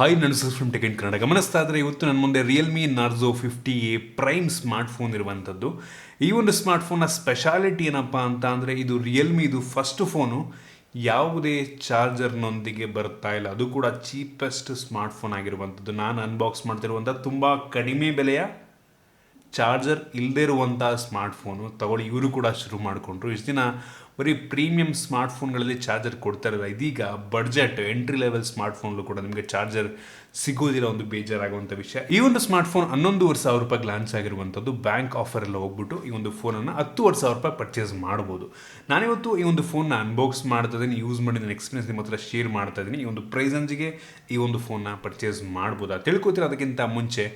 Hi ನಡ್ಸೋ from tech in Kannada. ಗಮನಿಸ್ತಾ ಇದ್ದರೆ ಇವತ್ತು ನನ್ನ ಮುಂದೆ Realme Narzo 50A prime smartphone ಇರುವಂಥದ್ದು. ಈ ಒಂದು ಸ್ಮಾರ್ಟ್ಫೋನ್ನ ಸ್ಪೆಷಾಲಿಟಿ ಏನಪ್ಪ ಅಂತ ಅಂದರೆ ಇದು ರಿಯಲ್ಮಿ ಇದು ಫಸ್ಟ್ ಫೋನು ಯಾವುದೇ ಚಾರ್ಜರ್ನೊಂದಿಗೆ ಬರ್ತಾ ಇಲ್ಲ, ಅದು ಕೂಡ ಚೀಪೆಸ್ಟ್ ಸ್ಮಾರ್ಟ್ಫೋನ್ ಆಗಿರುವಂಥದ್ದು. ನಾನು ಅನ್ಬಾಕ್ಸ್ ಮಾಡ್ತಿರುವಂಥ ತುಂಬ ಕಡಿಮೆ ಬೆಲೆಯ ಚಾರ್ಜರ್ ಇಲ್ಲದೇ ಇರುವಂಥ ಸ್ಮಾರ್ಟ್ಫೋನು ತಗೊಳ್ಳಿ. ಇವರು ಕೂಡ ಶುರು ಮಾಡಿಕೊಂಡ್ರು. ಇಷ್ಟು ದಿನ ಬರೀ ಪ್ರೀಮಿಯಂ ಸ್ಮಾರ್ಟ್ಫೋನ್ಗಳಲ್ಲಿ ಚಾರ್ಜರ್ ಕೊಡ್ತಾ ಇರಲ್ಲ, ಇದೀಗ ಬಡ್ಜೆಟ್ ಎಂಟ್ರಿ ಲೆವೆಲ್ ಸ್ಮಾರ್ಟ್ಫೋನ್ಲು ಕೂಡ ನಿಮಗೆ ಚಾರ್ಜರ್ ಸಿಗೋದಿಲ್ಲ, ಒಂದು ಬೇಜಾರಾಗುವಂಥ ವಿಷಯ. ಈ ಒಂದು ಸ್ಮಾರ್ಟ್ಫೋನ್ 11,500 ರೂಪಾಯಿಗೆ ಲಾಂಚ್ ಆಗಿರುವಂಥದ್ದು. ಬ್ಯಾಂಕ್ ಆಫರ್ ಎಲ್ಲ ಹೋಗ್ಬಿಟ್ಟು ಈ ಒಂದು ಫೋನನ್ನು 10,500 ರೂಪಾಯಿ ಪರ್ಚೇಸ್ ಮಾಡ್ಬೋದು. ನಾನಿವತ್ತು ಈ ಒಂದು ಫೋನ್ನ ಅನ್ಬಾಕ್ಸ್ ಮಾಡ್ತಾ ಇದ್ದೀನಿ, ಯೂಸ್ ಮಾಡಿ ನನ್ನ ಎಕ್ಸ್ಪೀರಿಯನ್ಸ್ ನಿಮ್ಮ ಹತ್ರ ಶೇರ್ ಮಾಡ್ತಾ ಇದ್ದೀನಿ. ಈ ಒಂದು ಪ್ರೈಸ್ ರೇಂಜ್ಗೆ ಈ ಒಂದು ಫೋನ್ನ ಪರ್ಚೇಸ್ ಮಾಡ್ಬೋದು ತಿಳ್ಕೊತೀರ. ಅದಕ್ಕಿಂತ ಮುಂಚೆ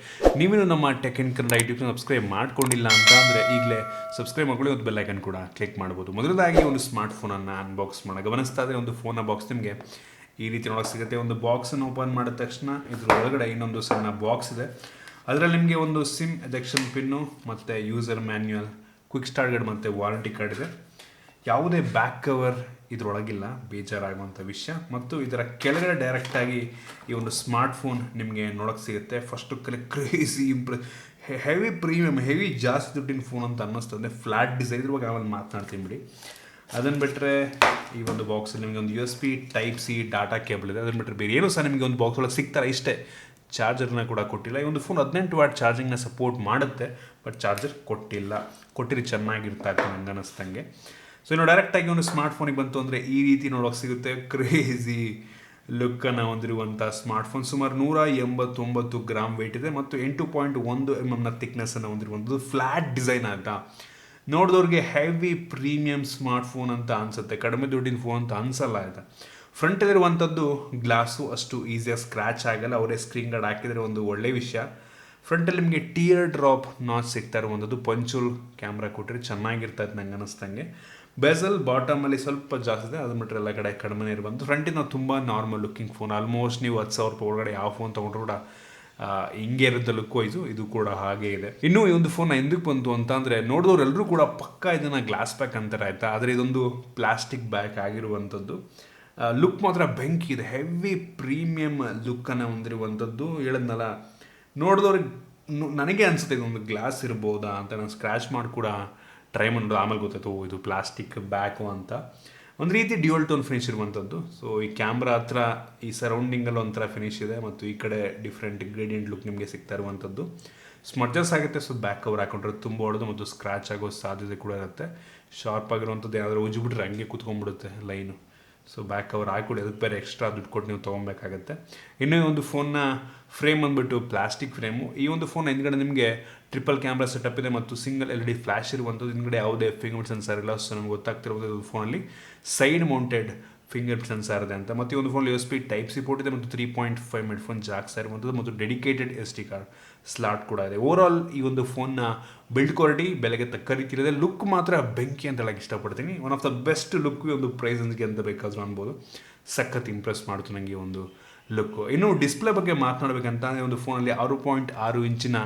ನೀವೇನು ನಮ್ಮ tech in Kannada YouTube subscribe ಮಾಡ್ಕೊಂಡಿಲ್ಲ ಅಂತ ಅಂದರೆ ಈಗಲೇ ಸಬ್ಸ್ಕ್ರೈಬ್ ಮಾಡ್ಕೊಳ್ಳಿ, ಒಂದು ಬೆಲ್ ಐಕನ್ ಕೂಡ ಕ್ಲಿಕ್ ಮಾಡ್ಬೋದು. ಮೊದಲದಾಗಿ ಒಂದು ಸ್ಮಾರ್ಟ್ಫೋನನ್ನು ಅನ್ಬಾಕ್ಸ್ ಮಾಡೋಣ. ಗಮನಿಸ್ತಾ ಇದ್ದರೆ ಒಂದು ಫೋನ್ನ ಬಾಕ್ಸ್ ನಿಮಗೆ ಈ ರೀತಿ ನೋಡೋಕೆ ಸಿಗುತ್ತೆ. ಒಂದು ಬಾಕ್ಸನ್ನು ಓಪನ್ ಮಾಡಿದ ತಕ್ಷಣ ಇದ್ರ ಒಳಗಡೆ ಇನ್ನೊಂದು ಸಣ್ಣ ಬಾಕ್ಸ್ ಇದೆ. ಅದರಲ್ಲಿ ನಿಮಗೆ ಒಂದು ಸಿಮ್ ಎಜೆಕ್ಷನ್ ಪಿನ್ನು ಮತ್ತು user manual, quick start guide ಮತ್ತು ವಾರಂಟಿ ಕಾರ್ಡ್ ಇದೆ. ಯಾವುದೇ ಬ್ಯಾಕ್ ಕವರ್ ಇದರೊಳಗಿಲ್ಲ, ಬೇಜಾರಾಗುವಂಥ ವಿಷಯ. ಮತ್ತು ಇದರ ಕೆಳಗಡೆ ಡೈರೆಕ್ಟಾಗಿ ಈ ಒಂದು ಸ್ಮಾರ್ಟ್ಫೋನ್ ನಿಮಗೆ ನೋಡೋಕೆ ಸಿಗುತ್ತೆ. First crazy heavy premium, heavy ಜಾಸ್ತಿ ದುಡ್ಡಿನ ಫೋನ್ ಅಂತ ಅನ್ನಿಸ್ತದೆ. ಫ್ಲ್ಯಾಟ್ ಡಿಸೈನ್, ಇದ್ರ ಬಗ್ಗೆ ಆಮೇಲೆ ಮಾತನಾಡ್ತೀನಿ ಬಿಡಿ. ಅದನ್ನು ಬಿಟ್ಟರೆ ಈ ಒಂದು ಬಾಕ್ಸಲ್ಲಿ ನಿಮಗೆ ಒಂದು USB Type-C ಡಾಟಾ ಕೇಬಲ್ ಇದೆ. ಅದನ್ನು ಬಿಟ್ಟರೆ ಬೇರೆ ಏನೂ ಸಹ ನಿಮಗೆ ಒಂದು ಬಾಕ್ಸ್ ಒಳಗೆ ಸಿಗ್ತಾರೆ, ಇಷ್ಟೇ. ಚಾರ್ಜರ್ನ ಕೂಡ ಕೊಟ್ಟಿಲ್ಲ. ಈ ಒಂದು ಫೋನ್ 18 ವಾಟ್ ಚಾರ್ಜಿಂಗ್ನ ಸಪೋರ್ಟ್ ಮಾಡುತ್ತೆ, ಬಟ್ ಚಾರ್ಜರ್ ಕೊಟ್ಟಿಲ್ಲ. ಕೊಟ್ಟಿರಿ ಚೆನ್ನಾಗಿರ್ತಾ ಇತ್ತು ನನಗೆ ಅನ್ನಿಸ್ತಂಗೆ. ಸೊ ಇನ್ನು ಡೈರೆಕ್ಟಾಗಿ ಒಂದು ಸ್ಮಾರ್ಟ್ಫೋನಿಗೆ ಬಂತು ಅಂದರೆ ಈ ರೀತಿ ನೋಡೋಕೆ ಸಿಗುತ್ತೆ. ಕ್ರೇಜಿ ಲುಕ್ಕನ್ನು ಹೊಂದಿರುವಂಥ ಸ್ಮಾರ್ಟ್ಫೋನ್. ಸುಮಾರು 189 ಗ್ರಾಮ್ ವೆಯ್ಟ್ ಇದೆ ಮತ್ತು 8.1 mm ಥಿಕ್ನೆಸ್ಸನ್ನು ಹೊಂದಿರುವಂಥದ್ದು. ಫ್ಲ್ಯಾಟ್ ಡಿಸೈನ್ ಆಯಿತಾ, ನೋಡಿದವ್ರಿಗೆ ಹೆವಿ ಪ್ರೀಮಿಯಮ್ ಸ್ಮಾರ್ಟ್ಫೋನ್ ಅಂತ ಅನಿಸುತ್ತೆ, ಕಡಿಮೆ ದುಡ್ಡಿನ ಫೋನ್ ಅಂತ ಅನಿಸಲ್ಲ ಆಯಿತಾ. ಫ್ರಂಟಲ್ಲಿರುವಂಥದ್ದು ಗ್ಲಾಸು ಅಷ್ಟು ಈಸಿಯಾಗಿ ಸ್ಕ್ರ್ಯಾಚ್ ಆಗಲ್ಲ, ಅವರೇ ಸ್ಕ್ರೀನ್ ಗಾರ್ಡ್ ಹಾಕಿದರೆ ಒಂದು ಒಳ್ಳೆಯ ವಿಷಯ. ಫ್ರಂಟಲ್ಲಿ ನಿಮಗೆ ಟಿಯರ್ ಡ್ರಾಪ್ ನಾಚ್ ಸಿಗ್ತಾ ಇರುವಂಥದ್ದು. ಪಂಚುಲ್ ಕ್ಯಾಮ್ರಾ ಕೊಟ್ಟರೆ ಚೆನ್ನಾಗಿರ್ತಾ ಇತ್ತು ನಂಗೆ ಅನ್ನಿಸ್ತಂಗೆ. ಬೆಸಲ್ ಬಾಟಮಲ್ಲಿ ಸ್ವಲ್ಪ ಜಾಸ್ತಿ ಇದೆ, ಅದು ಬಿಟ್ಟರೆ ಎಲ್ಲ ಕಡೆ ಕಡಿಮೆ ಇರುವಂಥ. ಫ್ರಂಟಿನ ತುಂಬ ನಾರ್ಮಲ್ ಲುಕ್ಕಿಂಗ್ ಫೋನ್. ಆಲ್ಮೋಸ್ಟ್ ನೀವು 10,000 ರೂಪಾಯಿ ಒಳಗಡೆ ಯಾವ ಫೋನ್ ತೊಗೊಂಡ್ರು ಕೂಡ ಹಿಂಗೆ ಇರುತ್ತೆ ಲುಕ್ ವೈಸು, ಇದು ಕೂಡ ಹಾಗೆ ಇದೆ. ಇನ್ನು ಈ ಒಂದು ಫೋನ್ ಎಂದಕ್ಕೆ ಬಂತು ಅಂತ ಅಂದರೆ ನೋಡಿದವ್ರು ಎಲ್ಲರೂ ಕೂಡ ಪಕ್ಕ ಇದನ್ನು ಗ್ಲಾಸ್ ಬ್ಯಾಕ್ ಅಂತಾರೆ ಆಯಿತಾ, ಆದರೆ ಇದೊಂದು ಪ್ಲಾಸ್ಟಿಕ್ ಬ್ಯಾಕ್ ಆಗಿರುವಂಥದ್ದು. ಲುಕ್ ಮಾತ್ರ ಬೆಂಕಿ ಇದೆ, ಹೆವಿ ಪ್ರೀಮಿಯಮ್ ಲುಕ್ಕನ್ನು ಹೊಂದಿರುವಂಥದ್ದು. ಹೇಳಿದ್ನಲ್ಲ, ನೋಡಿದವ್ರಿಗೆ ನನಗೆ ಅನಿಸುತ್ತೆ ಇದೊಂದು ಗ್ಲಾಸ್ ಇರ್ಬೋದಾ ಅಂತ. ನಾನು ಸ್ಕ್ರ್ಯಾಚ್ ಮಾಡಿ ಕೂಡ ಟ್ರೈ ಮಾಡೋದು, ಆಮೇಲೆ ಗೊತ್ತಾಯ್ತು ಇದು ಪ್ಲಾಸ್ಟಿಕ್ ಬ್ಯಾಕು ಅಂತ. ಒಂದು ರೀತಿ ಡ್ಯೂಯಲ್ ಟೋನ್ ಫಿನಿಶ್ ಇರುವಂಥದ್ದು. ಸೊ ಈ ಕ್ಯಾಮ್ರಾ ಹತ್ರ ಈ ಸರೌಂಡಿಂಗಲ್ಲಿ ಒಂಥರ ಫಿನಿಶ್ ಇದೆ ಮತ್ತು ಈ ಕಡೆ ಡಿಫ್ರೆಂಟ್ ಗ್ರೇಡಿಯಂಟ್ ಲುಕ್ ನಿಮಗೆ ಸಿಗ್ತಾ ಇರುವಂಥದ್ದು. ಸ್ಮರ್ಜಸ್ ಆಗುತ್ತೆ, ಸೊ ಬ್ಯಾಕ್ ಕವರ್ ಹಾಕೊಂಡ್ರೆ ತುಂಬ ಹೊಡೆದು ಮತ್ತು ಸ್ಕ್ರ್ಯಾಚ್ ಆಗೋ ಸಾಧ್ಯತೆ ಕೂಡ ಇರುತ್ತೆ. ಶಾರ್ಪ್ ಆಗಿರುವಂಥದ್ದು ಏನಾದರೂ ಉಜ್ಜಿಬಿಟ್ರೆ ಹಂಗೆ ಕೂತ್ಕೊಂಡ್ಬಿಡುತ್ತೆ ಲೈನು. ಸೊ ಬ್ಯಾಕ್ ಕವರ್ ಹಾಕಿಕೊಡಿ, ಅದಕ್ಕೆ ಬೇರೆ ಎಕ್ಸ್ಟ್ರಾ ದುಡ್ಡು ಕೊಟ್ಟು ನೀವು ತೊಗೊಬೇಕಾಗತ್ತೆ. ಇನ್ನೂ ಒಂದು ಫೋನ್ನ ಫ್ರೇಮ್ ಬಂದುಬಿಟ್ಟು ಪ್ಲಾಸ್ಟಿಕ್ ಫ್ರೇಮು. ಈ ಒಂದು ಫೋನ್ ಹಿಂದ್ಗಡೆ ನಿಮಗೆ ಟ್ರಿಪಲ್ ಕ್ಯಾಮ್ರಾ ಸೆಟಪ್ ಇದೆ ಮತ್ತು ಸಿಂಗಲ್ LED ಫ್ಲ್ಯಾಶ್ ಇರುವಂಥದ್ದು. ಹಿಂದ್ಗಡೆ ಯಾವುದೇ ಫಿಂಗರ್ ಪ್ರಿಂಟ್ ಸೆನ್ಸರ್ ಇಲ್ಲ. ಸೊ ನಮ್ಗೆ ಗೊತ್ತಾಗ್ತಿರೋದು ಫೋನಲ್ಲಿ side mounted finger print sensor ಇದೆ ಅಂತ. ಮತ್ತು ಈ ಒಂದು ಫೋನ್ USB Type-C ಪೋರ್ಟ್ ಇದೆ ಮತ್ತು 3.5 ಹೆಡ್ಫೋನ್ ಜಾಕ್ಸ್ ಇರುವಂಥದ್ದು ಮತ್ತು ಡೆಡಿಕೇಟೆಡ್ SD ಕಾರ್ಡ್ ಸ್ಲಾಟ್ ಕೂಡ ಇದೆ. ಓವರಾಲ್ ಈ ಒಂದು ಫೋನ್ನ ಬಿಲ್ಡ್ ಕ್ವಾಲಿಟಿ ಬೆಲೆಗೆ ತಕ್ಕ ರೀತಿ ಇದೆ. ಲುಕ್ ಮಾತ್ರ ಬೆಂಕಿ ಅಂತ ಹೇಳಕ್ಕೆ ಇಷ್ಟಪಡ್ತೀನಿ. One of the best look ಒಂದು ಪ್ರೈಸನ್ಸ್ಗೆ ಅಂತ ಬೇಕಾದರೂ ಅನ್ಬೋದು. ಸಖತ್ ಇಂಪ್ರೆಸ್ ಮಾಡ್ತು ನನಗೆ ಒಂದು ಲುಕ್ಕು. ಇನ್ನು ಡಿಸ್ಪ್ಲೇ ಬಗ್ಗೆ ಮಾತನಾಡಬೇಕಂತ ಒಂದು ಫೋನಲ್ಲಿ 6.6 ಇಂಚಿನ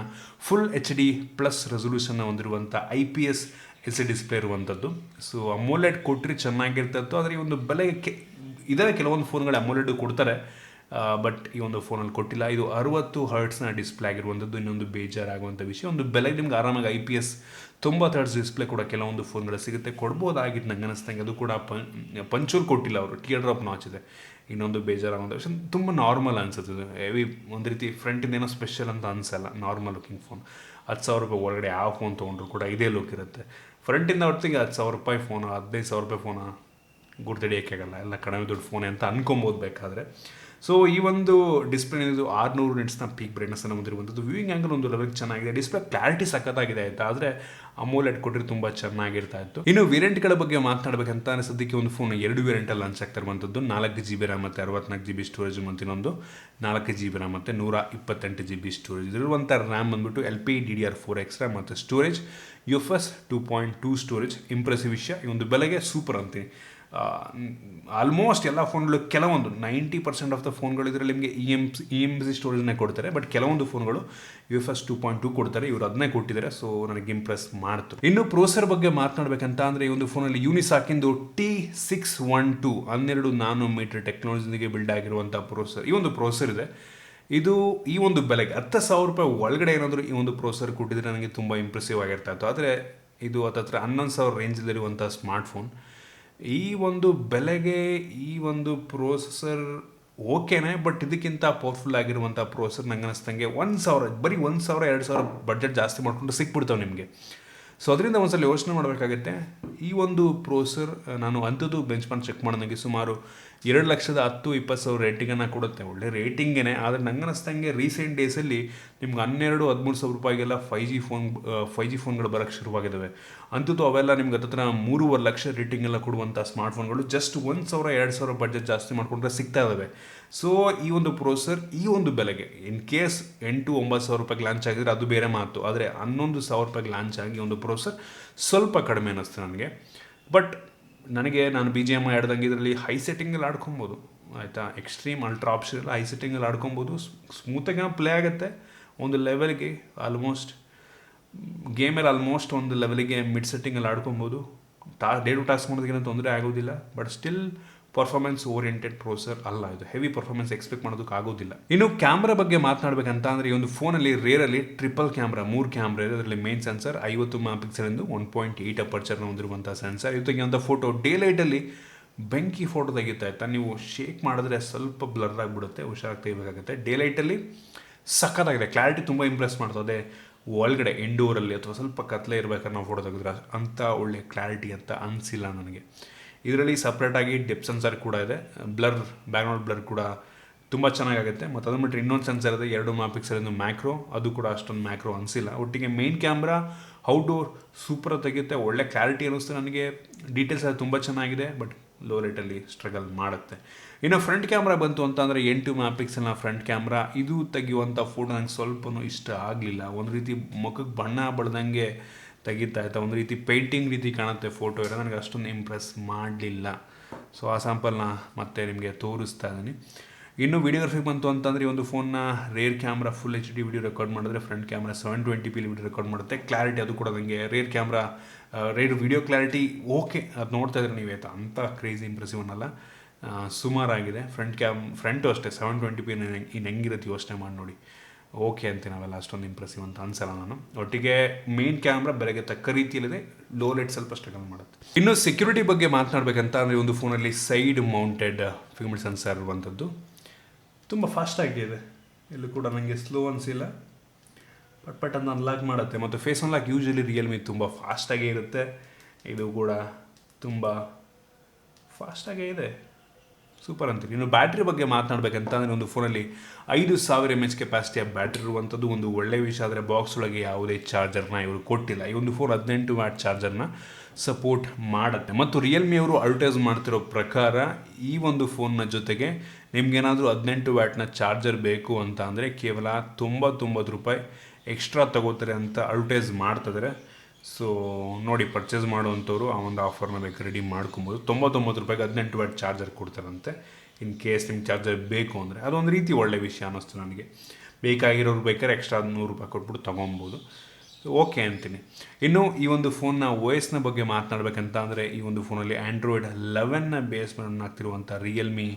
ಫುಲ್ HD ಪ್ಲಸ್ ರೆಸೊಲ್ಯೂಷನ್ನ ಹೊಂದಿರುವಂಥ IPS LCD ಡಿಸ್ಪ್ಲೇ ಇರುವಂಥದ್ದು. ಸೊ ಅಮೋಲೆಡ್ ಕೊಟ್ಟರೆ ಚೆನ್ನಾಗಿರ್ತಿತ್ತು, ಆದರೆ ಈ ಒಂದು ಬೆಲೆಗೆ ಇದೇ ಕೆಲವೊಂದು ಫೋನ್ಗಳು ಅಮೋಲೆಡ್ ಕೊಡ್ತಾರೆ, ಬಟ್ ಈ ಒಂದು ಫೋನಲ್ಲಿ ಕೊಟ್ಟಿಲ್ಲ. ಇದು 60 ಹರ್ಟ್ಸ್ನ ಡಿಸ್ಪ್ಲೇ ಆಗಿರುವಂಥದ್ದು. ಇನ್ನೊಂದು ಬೇಜಾರಾಗುವಂಥ ವಿಷಯ, ಒಂದು ಬೆಲೆಗೆ ನಿಮ್ಗೆ ಆರಾಮಾಗಿ IPS 90 ಹರ್ಟ್ಸ್ ಡಿಸ್ಪ್ಲೇ ಕೂಡ ಕೆಲವೊಂದು ಫೋನ್ಗಳು ಸಿಗುತ್ತೆ, ಕೊಡ್ಬೋದಾಗಿತ್ತು ನಂಗೆ ಅನ್ನಿಸ್ತಂಗೆ. ಅದು ಕೂಡ ಪಂಚೂರು ಕೊಟ್ಟಿಲ್ಲ ಅವರು, ಟಿಯರ್ ಡ್ರಾಪ್ ನಾಚ್ ಇದೆ. ಇನ್ನೊಂದು ಬೇಜಾರಾಗುವಂಥ ವಿಷಯ, ತುಂಬ ನಾರ್ಮಲ್ ಅನ್ಸುತ್ತೆ ಇದು. ಹೆವಿ ಒಂದು ರೀತಿ ಫ್ರಂಟಿಂದ ಏನೋ ಸ್ಪೆಷಲ್ ಅಂತ ಅನಿಸಲ್ಲ, ನಾರ್ಮಲ್ ಲುಕಿಂಗ್ ಫೋನ್. 10,000 ರೂಪಾಯಿ ಒಳಗಡೆ ಯಾವ ಫೋನ್ ತೊಗೊಂಡ್ರು ಕೂಡ ಇದೇ ಲುಕ್ ಇರುತ್ತೆ. ಫ್ರಂಟಿಂದ ಹೊರತಿಗೆ 10,000 ರೂಪಾಯಿ ಫೋನು, 15,000 ರೂಪಾಯಿ ಫೋನ ಗುರ್ತಿಡಿಯೋಕ್ಕಾಗಲ್ಲ, ಎಲ್ಲ ಕಡಿಮೆ ದುಡ್ಡು ಫೋನೇ ಅಂತ ಅನ್ಕೊಬೋದು ಬೇಕಾದರೆ. ಸೊ ಈ ಒಂದು ಡಿಸ್ಪ್ಲೇ ಇದು 600 ನಿಟ್ಸ್ನ ಪೀಕ್ ಬ್ರೈಟ್ನೆಸ್ಸನ್ನು ಹೊಂದಿರುವಂಥದ್ದು. ವ್ಯೂಯಿಂಗ್ ಆ್ಯಂಗಲ್ ಒಂದು ಲೆವೆಲ್ ಚೆನ್ನಾಗಿದೆ. ಡಿಸ್ಪ್ಲೇ ಕ್ಲಾರಿಟಿ ಸಖತ್ತಾಗಿದೆ ಆಯಿತಾ, ಆದರೆ ಅಮೋಲೆಡ್ ಕೊಟ್ಟರೆ ತುಂಬ ಚೆನ್ನಾಗಿರ್ತಾ ಇತ್ತು. ಇನ್ನು ವೇರಿಯಂಟ್ಗಳ ಬಗ್ಗೆ ಮಾತನಾಡಬೇಕಂತ ಸದ್ಯಕ್ಕೆ ಒಂದು ಫೋನ್ 2 ವೇರಿಯಂಟಲ್ಲಿ ಲಾಂಚ್ ಆಗ್ತಾ ಇರುವಂಥದ್ದು. 4 GB ರ್ಯಾಮ್ ಮತ್ತು 64 GB ಸ್ಟೋರೇಜ್, ಮತ್ತು ಇನ್ನೊಂದು 4 GB ರ್ಯಾಮ್ ಮತ್ತು 128 GB ಸ್ಟೋರೇಜ್ ಇರುವಂಥ. ರ್ಯಾಮ್ ಬಂದುಬಿಟ್ಟು LPDDR4X ರ್ಯಾಮ್ ಮತ್ತು ಸ್ಟೋರೇಜ್ UFS 2.2 ಸ್ಟೋರೇಜ್. ಇಂಪ್ರೆಸಿವ್ ವಿಷಯ, ಈ ಒಂದು ಬೆಲೆಗೆ ಸೂಪರ್ ಅಂತೀನಿ. ಆಲ್ಮೋಸ್ಟ್ ಎಲ್ಲ ಫೋನ್ಗಳು, ಕೆಲವೊಂದು 90% ಆಫ್ ದ ಫೋನ್ಗಳು ಇದರಲ್ಲಿ ನಿಮಗೆ EMC ಸ್ಟೋರೇಜ್ನೇ ಕೊಡ್ತಾರೆ, ಬಟ್ ಕೆಲವೊಂದು ಫೋನ್ಗಳು UFS 2.2 ಕೊಡ್ತಾರೆ. ಇವರು ಅದನ್ನೇ ಕೊಟ್ಟಿದ್ದಾರೆ. ಸೊ ನನಗೆ ಇಂಪ್ರೆಸ್ ಮಾಡ್ತು. ಇನ್ನು ಪ್ರೋಸೆಸರ್ ಬಗ್ಗೆ ಮಾತನಾಡಬೇಕಂತ ಅಂದರೆ ಈ ಒಂದು ಫೋನಲ್ಲಿ ಯೂನಿಸಾಕಿಂದು T612 12 ನಾನೋಮೀಟರ್ ಟೆಕ್ನಾಲಜಿಗೆ ಬಿಲ್ಡ್ ಆಗಿರುವಂಥ ಪ್ರೋಸೆಸರ್. ಈ ಒಂದು ಪ್ರೋಸೆಸರ್ ಇದೆ. ಇದು ಈ ಒಂದು ಬೆಲೆಗೆ 10,000 ರೂಪಾಯಿ ಒಳಗಡೆ ಏನಾದರೂ ಈ ಒಂದು ಪ್ರೊಸೆಸರ್ ಕೊಟ್ಟಿದ್ರೆ ನನಗೆ ತುಂಬ ಇಂಪ್ರೆಸಿವ್ ಆಗಿರ್ತಾ ಇತ್ತು. ಆದರೆ ಇದು ಹತ್ತತ್ರ 11,000 ರೇಂಜಲ್ಲಿರುವಂಥ ಸ್ಮಾರ್ಟ್ಫೋನ್. ಈ ಒಂದು ಬೆಲೆಗೆ ಈ ಒಂದು ಪ್ರೊಸೆಸರ್ ಓಕೆನೇ, ಬಟ್ ಇದಕ್ಕಿಂತ ಪವರ್ಫುಲ್ ಆಗಿರುವಂಥ ಪ್ರೊಸೆಸರ್ ನಂಗೆ ಅನ್ನಿಸ್ತಂಗೆ 1,000 ಬರೀ 1,000 2,000 ಬಡ್ಜೆಟ್ ಜಾಸ್ತಿ ಮಾಡಿಕೊಂಡು ಸಿಕ್ಬಿಡ್ತಾವೆ ನಿಮಗೆ. ಸೊ ಅದರಿಂದ ಒಂದ್ಸಲ ಯೋಚನೆ ಮಾಡಬೇಕಾಗುತ್ತೆ. ಈ ಒಂದು ಪ್ರೊಸೆಸರ್ ನಾನು AnTuTu ಬೆಂಚ್ಮಾರ್ಕ್ ಚೆಕ್ ಮಾಡಿದಂಗೆ ಸುಮಾರು 2,10,20,000 ರೇಟಿಂಗನ್ನು ಕೊಡುತ್ತೆ. ಒಳ್ಳೆ ರೇಟಿಂಗೇನೆ. ಆದರೆ ನಂಗೆ ಅನ್ನಿಸ್ತಂಗೆ ರೀಸೆಂಟ್ ಡೇಸಲ್ಲಿ ನಿಮ್ಗೆ 12,000-13,000 ರೂಪಾಯಿಗೆಲ್ಲ 5G ಫೋನ್ಗಳು ಬರೋಕ್ಕೆ ಶುರುವಾಗಿದ್ದಾವೆ. AnTuTu ಅವೆಲ್ಲ ನಿಮ್ಗೆ ಹತ್ತಿರ 3.5 ಲಕ್ಷ ರೇಟಿಂಗ್ ಎಲ್ಲ ಕೊಡುವಂಥ ಸ್ಮಾರ್ಟ್ಫೋನ್ಗಳು ಜಸ್ಟ್ 1,000-2,000 ಬಡ್ಜೆಟ್ ಜಾಸ್ತಿ ಮಾಡಿಕೊಂಡ್ರೆ ಸಿಗ್ತಾ ಇದ್ದಾವೆ. ಸೊ ಈ ಒಂದು ಪ್ರೊಸೆಸರ್ ಈ ಒಂದು ಬೆಲೆಗೆ ಇನ್ ಕೇಸ್ 8,000-9,000 ರೂಪಾಯಿಗೆ ಲಾಂಚ್ ಆಗಿದ್ರೆ ಅದು ಬೇರೆ ಮಾತು. ಆದರೆ 11,000 ರೂಪಾಯಿಗೆ ಲಾಂಚ್ ಆಗಿ ಒಂದು ಪ್ರೊಸೆಸರ್ ಸ್ವಲ್ಪ ಕಡಿಮೆ ಅನ್ನಿಸ್ತು ನನಗೆ. ಬಟ್ ನಾನು BGMI ಆಡ್ದಂಗೆ ಇದರಲ್ಲಿ ಹೈ ಸೆಟ್ಟಿಂಗಲ್ಲಿ ಆಡ್ಕೊಬೋದು, ಆಯಿತಾ. ಎಕ್ಸ್ಟ್ರೀಮ್ ಅಲ್ಟ್ರಾ ಆಪ್ಷನ್ ಎಲ್ಲ ಹೈ ಸೆಟ್ಟಿಂಗಲ್ಲಿ ಆಡ್ಕೊಬೋದು. ಸ್ಮೂತಾಗಿ ಪ್ಲೇ ಆಗುತ್ತೆ ಒಂದು ಲೆವೆಲ್ಗೆ. ಆಲ್ಮೋಸ್ಟ್ ಗೇಮಲ್ಲಿ ಆಲ್ಮೋಸ್ಟ್ ಒಂದು ಲೆವೆಲಿಗೆ ಮಿಡ್ ಸೆಟ್ಟಿಂಗಲ್ಲಿ ಆಡ್ಕೊಬೋದು. ಡೇ ಟು ಟಾಸ್ಕ್ ಮಾಡೋದಕ್ಕೇನೋ ತೊಂದರೆ ಆಗೋದಿಲ್ಲ. But still performance oriented processor ಅಲ್ಲ ಇದು. ಹೆವಿ ಪರ್ಫಾರ್ಮೆನ್ಸ್ ಎಕ್ಸ್ಪೆಕ್ಟ್ ಮಾಡೋದಕ್ಕೆ ಆಗೋದಿಲ್ಲ. ಇನ್ನು ಕ್ಯಾಮ್ರಾ ಬಗ್ಗೆ ಮಾತನಾಡಬೇಕಂತ ಅಂದರೆ ಈ ಒಂದು ಫೋನಲ್ಲಿ ರೇರಲ್ಲಿ ಟ್ರಿಪಲ್ ಕ್ಯಾಮ್ರಾ 3 ಕ್ಯಾಮ್ರಾ ಇದೆ. ಅದರಲ್ಲಿ ಮೇನ್ ಸೆನ್ಸರ್ 50 ಮೆಗಾಪಿಕ್ಸೆಲ್ ಎಂದು 1.8 ಅಪರ್ಚರ್ನ ಹೊಂದಿರುವಂಥ ಸೆನ್ಸರ್. ಇದು ತೆಗೆಯುವಂಥ ಫೋಟೋ ಡೇ ಲೈಟಲ್ಲಿ ಬೆಂಕಿ ಫೋಟೋ ತೆಗಿತಾ ಇತ್ತಾ, ನೀವು ಶೇಕ್ ಮಾಡಿದ್ರೆ ಸ್ವಲ್ಪ ಬ್ಲರ್ ಆಗಿಬಿಡುತ್ತೆ, ಹುಷಾರಾಗಿ ತೆಗಿಬೇಕಾಗುತ್ತೆ. ಡೇ ಲೈಟಲ್ಲಿ ಸಖತ್ತಾಗಿದೆ, ಕ್ಲಾರಿಟಿ ತುಂಬ ಇಂಪ್ರೆಸ್ ಮಾಡ್ತದೆ. ಒಳಗಡೆ ಇಂಡೋರಲ್ಲಿ ಅಥವಾ ಸ್ವಲ್ಪ ಕತ್ಲೆ ಇರಬೇಕಾದ್ರೆ ನಾವು ಫೋಟೋ ತೆಗೆದ್ರೆ ಅಂಥ ಒಳ್ಳೆ ಕ್ಲಾರಿಟಿ ಅಂತ ಅನಿಸಿಲ್ಲ ನನಗೆ. ಇದರಲ್ಲಿ ಸಪ್ರೇಟಾಗಿ ಡೆಪ್ ಸೆನ್ಸರ್ ಕೂಡ ಇದೆ. ಬ್ಯಾಕ್ಗ್ರೌಂಡ್ ಬ್ಲರ್ ಕೂಡ ತುಂಬ ಚೆನ್ನಾಗಾಗುತ್ತೆ. ಮತ್ತು ಅದನ್ನು ಬಿಟ್ಟರೆ ಇನ್ನೊಂದು ಸೆನ್ಸರ್ ಇದೆ 2 ಮೆಗಾಪಿಕ್ಸೆಲ್ ಎಂದು ಮ್ಯಾಕ್ರೋ, ಅದು ಕೂಡ ಅಷ್ಟೊಂದು ಮ್ಯಾಕ್ರೋ ಅನಿಸಿಲ್ಲ. ಒಟ್ಟಿಗೆ ಮೇನ್ ಕ್ಯಾಮ್ರಾ ಔಟ್ಡೋರ್ ಸೂಪರ್ ತೆಗೆಯುತ್ತೆ, ಒಳ್ಳೆ ಕ್ಲಾರಿಟಿ ಅನ್ನಿಸ್ತು ನನಗೆ. ಡೀಟೇಲ್ಸ್ ಅದು ತುಂಬ ಚೆನ್ನಾಗಿದೆ, ಬಟ್ ಲೋ ಲೈಟಲ್ಲಿ ಸ್ಟ್ರಗಲ್ ಮಾಡುತ್ತೆ. ಇನ್ನು ಫ್ರಂಟ್ ಕ್ಯಾಮ್ರಾ ಬಂತು ಅಂತ ಅಂದರೆ 8 ಮೆಗಾಪಿಕ್ಸೆಲ್ನ ಫ್ರಂಟ್ ಕ್ಯಾಮ್ರಾ. ಇದು ತೆಗೆಯುವಂಥ ಫೋಟೋ ನನಗೆ ಸ್ವಲ್ಪನೂ ಇಷ್ಟ ಆಗಲಿಲ್ಲ. ಒಂದು ರೀತಿ ಮುಖಕ್ಕೆ ಬಣ್ಣ ಬಳ್ದಂಗೆ ತೆಗಿತಾ ಇತ್ತು, ಒಂದು ರೀತಿ ಪೇಂಟಿಂಗ್ ರೀತಿ ಕಾಣುತ್ತೆ ಫೋಟೋ ಇರೋ. ನನಗೆ ಅಷ್ಟೊಂದು ಇಂಪ್ರೆಸ್ ಮಾಡಲಿಲ್ಲ. ಸೊ ಆ ಸ್ಯಾಂಪಲ್ನ ಮತ್ತೆ ನಿಮಗೆ ತೋರಿಸ್ತಾ ಇದ್ದೀನಿ. ಇನ್ನು ವಿಡಿಯೋಗ್ರಫಿಗೆ ಬಂತು ಅಂತಂದರೆ ಈ ಒಂದು ಫೋನ್ನ rear camera full HD video record ಮಾಡಿದ್ರೆ, front camera 720p video record ಮಾಡುತ್ತೆ. ಕ್ಲಾರಿಟಿ ಅದು ಕೂಡ ನನಗೆ ರೇರ್ ವಿಡಿಯೋ ಕ್ಲಾರಿಟಿ ಓಕೆ, ಅದು ನೋಡ್ತಾ ಇದ್ರೆ ನೀವೇ ಆಯಿತಾ, ಅಂಥ ಕ್ರೇಜಿ ಇಂಪ್ರೆಸಿವ್ ಅನ್ನಲ್ಲ, ಸುಮಾರಾಗಿದೆ. ಫ್ರಂಟು ಅಷ್ಟೇ 720p ಇನ್ನು ಹೆಂಗಿರುತ್ತೆ ಯೋಚನೆ ಮಾಡಿ ನೋಡಿ. ಓಕೆ ಅಂತೀನಿ, ನಾವೆಲ್ಲ ಅಷ್ಟೊಂದು ಇಂಪ್ರೆಸಿವ್ ಅಂತ ಅನ್ಸಲ್ಲ ನಾನು. ಒಟ್ಟಿಗೆ ಮೇನ್ ಕ್ಯಾಮ್ರಾ ಬೆಲೆಗೆ ತಕ್ಕ ರೀತಿಯಲ್ಲಿದೆ, ಲೋ ಲೈಟ್ ಸ್ವಲ್ಪ ಸ್ಟ್ರಗಲ್ ಮಾಡುತ್ತೆ. ಇನ್ನು ಸೆಕ್ಯೂರಿಟಿ ಬಗ್ಗೆ ಮಾತನಾಡಬೇಕಂತ ಅಂದರೆ ಒಂದು ಫೋನಲ್ಲಿ ಸೈಡ್ ಮೌಂಟೆಡ್ ಫಿಂಗರ್ ಸೆನ್ಸರ್ ಇರುವಂಥದ್ದು ತುಂಬ ಫಾಸ್ಟಾಗಿದೆ. ಎಲ್ಲೂ ಕೂಡ ನನಗೆ ಸ್ಲೋ ಅನಿಸಿಲ್ಲ. ಪಟ್ ಅದನ್ನ ಅನ್ಲಾಕ್ ಮಾಡುತ್ತೆ. ಮತ್ತು ಫೇಸ್ ಅನ್ಲಾಕ್ ಯೂಶಲಿ ರಿಯಲ್ಮಿ ತುಂಬ ಫಾಸ್ಟಾಗೇ ಇರುತ್ತೆ. ಇದು ಕೂಡ ತುಂಬ ಫಾಸ್ಟಾಗೇ ಇದೆ, ಸೂಪರ್ ಅಂತೀವಿ. ಇನ್ನು ಬ್ಯಾಟ್ರಿ ಬಗ್ಗೆ ಮಾತನಾಡಬೇಕಂತ ಅಂದರೆ ಒಂದು ಫೋನಲ್ಲಿ 5,000 mAh ಕೆಪಾಸಿಟಿಯ ಬ್ಯಾಟ್ರಿ ಇರುವಂಥದ್ದು ಒಂದು ಒಳ್ಳೆಯ ವಿಷಯ. ಆದರೆ ಬಾಕ್ಸ್ ಒಳಗೆ ಯಾವುದೇ ಚಾರ್ಜರ್ನ ಇವರು ಕೊಟ್ಟಿಲ್ಲ. ಈ ಒಂದು ಫೋನ್ 18 ವ್ಯಾಟ್ ಚಾರ್ಜರ್ನ ಸಪೋರ್ಟ್ ಮಾಡುತ್ತೆ. ಮತ್ತು ರಿಯಲ್ಮಿಯವರು ಅಡ್ವರ್ಟೈಸ್ ಮಾಡ್ತಿರೋ ಪ್ರಕಾರ ಈ ಒಂದು ಫೋನ್ನ ಜೊತೆಗೆ ನಿಮ್ಗೇನಾದರೂ 18 ವ್ಯಾಟ್ನ ಚಾರ್ಜರ್ ಬೇಕು ಅಂತ ಅಂದರೆ ಕೇವಲ 90 ರೂಪಾಯಿ ಎಕ್ಸ್ಟ್ರಾ ತಗೋತಾರೆ ಅಂತ ಅಡ್ವರ್ಟೈಸ್ ಮಾಡ್ತಿದ್ದಾರೆ. ಸೊ ನೋಡಿ, ಪರ್ಚೇಸ್ ಮಾಡುವಂಥವ್ರು ಆ ಒಂದು ಆಫರ್ನ ಬೇಕು ರೆಡಿ ಮಾಡ್ಕೊಬೋದು. 99 ರೂಪಾಯಿಗೆ 18 ವ್ಯಾಟ್ ಚಾರ್ಜರ್ ಕೊಡ್ತಾರಂತೆ. ಇನ್ ಕೇಸ್ ನಿಮ್ಗೆ ಚಾರ್ಜರ್ ಬೇಕು ಅಂದರೆ ಅದೊಂದು ರೀತಿ ಒಳ್ಳೆ ವಿಷಯ ಅನ್ನಿಸ್ತು ನನಗೆ. ಬೇಕಾಗಿರೋರು ಬೇಕಾದ್ರೆ ಎಕ್ಸ್ಟ್ರಾ 100 ರೂಪಾಯಿ ಕೊಟ್ಬಿಟ್ಟು ತೊಗೊಬೋದು. ಓಕೆ ಅಂತೀನಿ. ಇನ್ನು ಈ ಒಂದು ಫೋನ್ನ OS ಬಗ್ಗೆ ಮಾತನಾಡಬೇಕಂತ ಅಂದರೆ ಈ ಒಂದು ಫೋನಲ್ಲಿ Android 11ನ ಬೇಸ್ ಆಗ್ತಿರುವಂಥ ರಿಯಲ್ಮಿ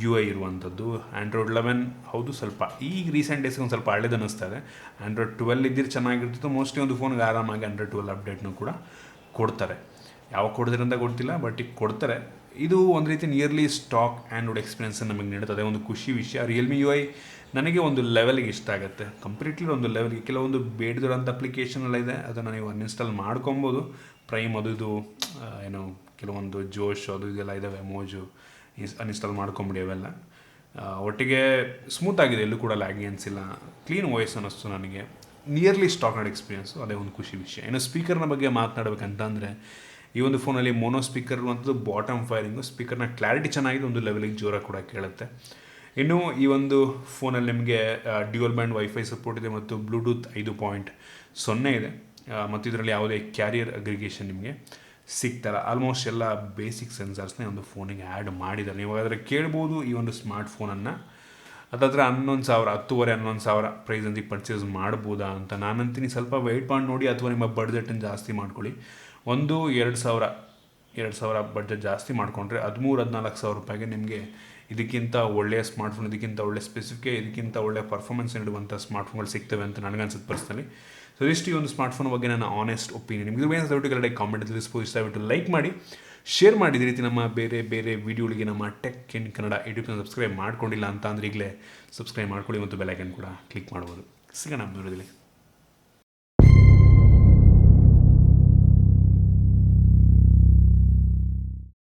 UI ಇರುವಂಥದ್ದು. Android 11 ಹೌದು, ಸ್ವಲ್ಪ ಈಗ ರೀಸೆಂಟ್ ಡೇಸ್ಗೆ ಒಂದು ಸ್ವಲ್ಪ ಹಳೇದು ಅನ್ನಿಸ್ತಾ ಇದೆ. Android 12 ಇದ್ದರೆ ಚೆನ್ನಾಗಿರ್ತಿತ್ತು. ಮೋಸ್ಟ್ಲಿ ಒಂದು ಫೋನ್ಗೆ ಆರಾಮಾಗಿ Android 12 ಅಪ್ಡೇಟ್ನು ಕೂಡ ಕೊಡ್ತಾರೆ. ಯಾವಾಗ ಕೊಡ್ತಾರೆ ಅಂತ ಗೊತ್ತಿಲ್ಲ, ಬಟ್ ಈಗ ಕೊಡ್ತಾರೆ. ಇದು ಒಂದು ರೀತಿ ನಿಯರ್ಲಿ ಸ್ಟಾಕ್ ಆ್ಯಂಡ್ರಾಯ್ಡ್ ಎಕ್ಸ್ಪೀರಿಯನ್ಸನ್ನು ನಮಗೆ ನೀಡುತ್ತದೆ, ಒಂದು ಖುಷಿ ವಿಷಯ. ರಿಯಲ್ಮಿ UI ನನಗೆ ಒಂದು ಲೆವೆಲ್ಗೆ ಇಷ್ಟ ಆಗುತ್ತೆ, ಕಂಪ್ಲೀಟ್ಲಿ ಒಂದು ಲೆವೆಲ್ಗೆ. ಕೆಲವೊಂದು ಬೇಡದಿರೋಂಥ ಅಪ್ಲಿಕೇಶನ್ ಎಲ್ಲ ಇದೆ, ಅದನ್ನು ನೀವು ಅನ್ಇನ್ಸ್ಟಾಲ್ ಮಾಡ್ಕೊಬೋದು. ಪ್ರೈಮ್ ಅದು ಇದು ಏನೋ ಕೆಲವೊಂದು ಜೋಶ್ ಅದು ಇದೆಲ್ಲ ಇದ್ದಾವೆ, ಮೋಜು ಅನ್ಇನ್ಸ್ಟಾಲ್ ಮಾಡ್ಕೊಂಬಿಡಿ ಅವೆಲ್ಲ. ಒಟ್ಟಿಗೆ ಸ್ಮೂತಾಗಿದೆ, ಎಲ್ಲೂ ಕೂಡ ಲ್ಯಾಗಿ ಅನಿಸಿಲ್ಲ. ಕ್ಲೀನ್ ವಾಯ್ಸ್ ಅನ್ನಿಸ್ತು ನನಗೆ. ನಿಯರ್ಲಿ ಸ್ಟಾಕ್ ಆ್ಯಂಡ್ ಎಕ್ಸ್ಪೀರಿಯನ್ಸು, ಅದೇ ಒಂದು ಖುಷಿ ವಿಷಯ. ಇನ್ನು ಸ್ಪೀಕರ್ನ ಬಗ್ಗೆ ಮಾತನಾಡಬೇಕಂತ ಅಂದರೆ ಈ ಒಂದು ಫೋನಲ್ಲಿ ಮೋನೋ ಸ್ಪೀಕರ್ ಇರುವಂಥದ್ದು, ಬಾಟಮ್ ಫೈರಿಂಗು. ಸ್ಪೀಕರ್ನ ಕ್ಲಾರಿಟಿ ಚೆನ್ನಾಗಿದೆ, ಒಂದು ಲೆವೆಲಿಗೆ ಜೋರ ಕೂಡ ಕೇಳುತ್ತೆ. ಇನ್ನು ಈ ಒಂದು ಫೋನಲ್ಲಿ ನಿಮಗೆ ಡ್ಯುಯಲ್ ಬ್ಯಾಂಡ್ ವೈಫೈ ಸಪೋರ್ಟ್ ಇದೆ ಮತ್ತು ಬ್ಲೂಟೂತ್ 5.0 ಇದೆ. ಮತ್ತು ಇದರಲ್ಲಿ ಯಾವುದೇ ಕ್ಯಾರಿಯರ್ ಅಗ್ರಿಗೇಷನ್ ನಿಮಗೆ ಸಿಗ್ತಾರ. ಆಲ್ಮೋಸ್ಟ್ ಎಲ್ಲ ಬೇಸಿಕ್ ಸೆನ್ಸರ್ಸ್ನ ಒಂದು ಫೋನಿಗೆ ಆ್ಯಡ್ ಮಾಡಿದ್ದಾರೆ. ನೀವು ಹಾಗಾದರೆ ಕೇಳ್ಬೋದು ಈ ಒಂದು ಸ್ಮಾರ್ಟ್ ಫೋನನ್ನು ಅದಾದರೆ 11,000 ಪ್ರೈಸಂದಿಗೆ ಪರ್ಚೇಸ್ ಮಾಡ್ಬೋದಾ ಅಂತ. ನಾನಂತೀನಿ ಸ್ವಲ್ಪ ವೆಯ್ಟ್ ಮಾಡಿ ನೋಡಿ, ಅಥವಾ ನಿಮ್ಮ ಬಡ್ಜೆಟನ್ನು ಜಾಸ್ತಿ ಮಾಡ್ಕೊಳ್ಳಿ. 2,000 ಬಡ್ಜೆಟ್ ಜಾಸ್ತಿ ಮಾಡಿಕೊಂಡ್ರೆ 13,000-14,000 ರೂಪಾಯಿಗೆ ನಿಮಗೆ ಇದಕ್ಕಿಂತ ಒಳ್ಳೆಯ ಸ್ಮಾರ್ಟ್ಫೋನ್, ಇದಕ್ಕಿಂತ ಒಳ್ಳೆ ಸ್ಪೆಸಿಫಿಕ್, ಇದಕ್ಕಿಂತ ಒಳ್ಳೆ ಪರ್ಫಾರ್ಮೆನ್ಸ್ ನೀಡುವಂಥ ಸ್ಮಾರ್ಟ್ಫೋನ್ಗಳು ಸಿಗ್ತವೆ ಅಂತ ನನಗನ್ಸುತ್ತೆ ಪರ್ಸ್ನಲಿ. ಸೊ ಇಷ್ಟು ಈ ಒಂದು ಸ್ಮಾರ್ಟ್ಫೋನ್ ಬಗ್ಗೆ ನನ್ನ ಆನೆಸ್ಟ್ ಒಪಿನಿಯನ್. ನಿಮಗೆ ಬೇರೆ ಕಾಮೆಂಟ್ ತಿಳಿಸ್ಬೋದು, ಇಷ್ಟ ಆಗಿಬಿಟ್ಟು ಲೈಕ್ ಮಾಡಿ, ಶೇರ್ ಮಾಡಿ. ಇದೇ ರೀತಿ ನಮ್ಮ ಬೇರೆ ಬೇರೆ ವೀಡಿಯೋಗಳಿಗೆ ನಮ್ಮ tech in Kannada YouTube channel subscribe ಮಾಡ್ಕೊಂಡಿಲ್ಲ ಅಂತ ಅಂದರೆ ಈಗಲೇ ಸಬ್ಸ್ಕ್ರೈಬ್ ಮಾಡ್ಕೊಳ್ಳಿ ಮತ್ತು ಬೆಲ್ ಐಕನ್ ಕೂಡ ಕ್ಲಿಕ್ ಮಾಡ್ಬೋದು. ಸಿಗೋಣ ಮುಂದಿನ ವಿಡಿಯೋದಲ್ಲಿ.